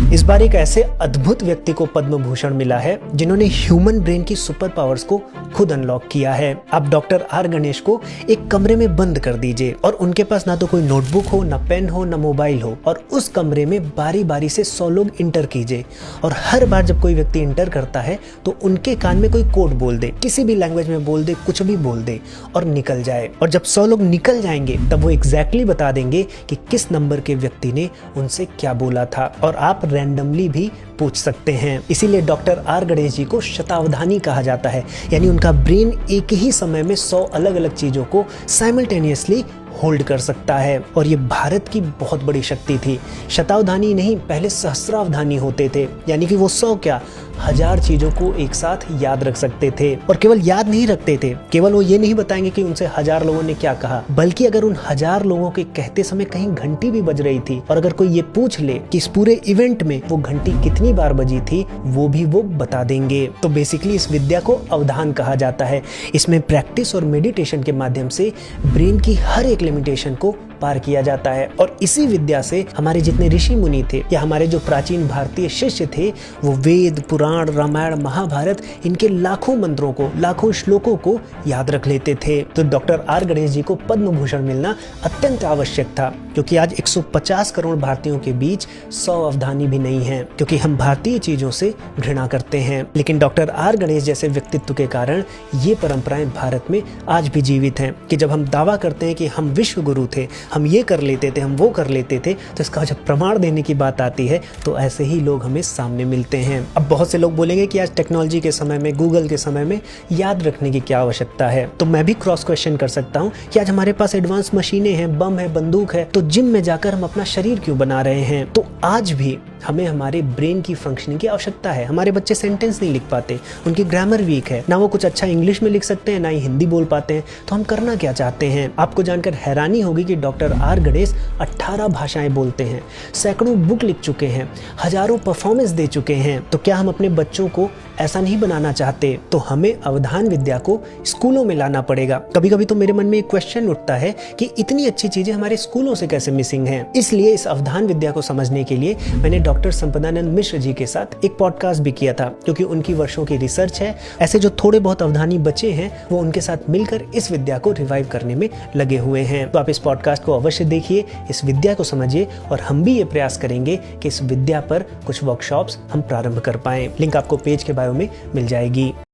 इस बार एक ऐसे अद्भुत व्यक्ति को पद्म भूषण मिला है जिन्होंने ह्यूमन ब्रेन की सुपर पावर्स को खुद अनलॉक किया है। आप डॉक्टर आर गणेश को एक कमरे में बंद कर दीजिए और उनके पास ना तो कोई नोटबुक हो, ना पेन हो, ना मोबाइल हो, और उस कमरे में बारी बारी से 100 लोग इंटर कीजिए और हर बार जब कोई व्यक्ति इंटर करता है तो उनके कान में कोई कोड बोल दे, किसी भी लैंग्वेज में बोल दे, कुछ भी बोल दे और निकल जाए। और जब 100 लोग निकल जाएंगे तब वो एग्जैक्टली बता देंगे कि किस नंबर के व्यक्ति ने उनसे क्या बोला था, और आप रैंडमली भी पूछ सकते हैं। इसीलिए डॉक्टर आर गणेश जी को शतावधानी कहा जाता है, यानी उनका ब्रेन एक ही समय में 100 अलग अलग चीजों को साइमल्टेनियसली होल्ड कर सकता है। और ये भारत की बहुत बड़ी शक्ति थी। शतावधानी नहीं, पहले सहस्रावधानी होते थे, यानी कि वो 100 क्या 1000 चीजों को एक साथ याद रख सकते थे। और केवल याद नहीं रखते थे, केवल वो ये नहीं बताएंगे कि उनसे 1000 लोगों ने क्या कहा, बल्कि अगर उन 1000 लोगों के कहते समय कहीं घंटी भी बज रही थी और अगर कोई ये पूछ ले कि इस पूरे इवेंट में वो घंटी कितनी बार बजी थी, वो भी वो बता देंगे। तो बेसिकली इस विद्या को अवधान कहा जाता है। इसमें प्रैक्टिस और मेडिटेशन के माध्यम से ब्रेन की हर एक लिमिटेशन को पार किया जाता है। और इसी विद्या से हमारे जितने ऋषि मुनि थे या हमारे जो प्राचीन भारतीय शिष्य थे, वो वेद, पुराण, रामायण, महाभारत, इनके लाखों मंत्रों को, लाखों श्लोकों को याद रख लेते थे। तो डॉक्टर आर गणेश जी को पद्म भूषण मिलना अत्यंत आवश्यक था, क्योंकि आज 150 करोड़ भारतीयों के बीच 100 अवधानी भी नहीं है, क्योंकि हम भारतीय चीजों से घृणा करते हैं। लेकिन डॉक्टर आर गणेश जैसे व्यक्तित्व के कारण ये परंपराएं भारत में आज भी जीवित हैं, कि जब हम दावा करते हैं कि हम विश्व गुरु थे, हम ये कर लेते थे, हम वो कर लेते थे, तो इसका जब प्रमाण देने की बात आती है तो ऐसे ही लोग हमें सामने मिलते हैं। अब बहुत से लोग बोलेंगे कि आज टेक्नोलॉजी के समय में, गूगल के समय में याद रखने की क्या आवश्यकता है। तो मैं भी क्रॉस क्वेश्चन कर सकता हूँ कि आज हमारे पास एडवांस मशीनें हैं, बम है, बंदूक है, तो जिम में जाकर हम अपना शरीर क्यों बना रहे हैं। तो आज भी हमें हमारे ब्रेन की फंक्शनिंग की आवश्यकता है। हमारे बच्चे सेंटेंस नहीं लिख पाते, उनकी ग्रामर वीक है, ना वो कुछ अच्छा इंग्लिश में लिख सकते हैं, ना ही हिंदी बोल पाते हैं। तो हम करना क्या चाहते हैं? आपको जानकर हैरानी होगी कि डॉक्टर आर गणेश 18 भाषाएं बोलते हैं, सैकड़ों बुक लिख चुके हैं, हजारों परफॉर्मेंस दे चुके हैं। तो क्या हम अपने बच्चों को ऐसा नहीं बनाना चाहते? तो हमें अवधान विद्या को स्कूलों में लाना पड़ेगा। कभी कभी तो मेरे मन में एक क्वेश्चन उठता है कि इतनी अच्छी चीजें हमारे स्कूलों से कैसे मिसिंग हैं। इसलिए इस अवधान विद्या को समझने के लिए मैंने डॉक्टर संपदानंद मिश्र जी के साथ एक पॉडकास्ट भी किया था, क्योंकि उनकी वर्षों की रिसर्च है। ऐसे जो थोड़े बहुत अवधानी बचे हैं वो उनके साथ मिलकर इस विद्या को रिवाइव करने में लगे हुए हैं। तो आप इस पॉडकास्ट को अवश्य देखिए, इस विद्या को समझिए, और हम भी ये प्रयास करेंगे कि इस विद्या पर कुछ वर्कशॉप्स हम प्रारंभ कर पाएं। लिंक आपको पेज के बायो में मिल जाएगी।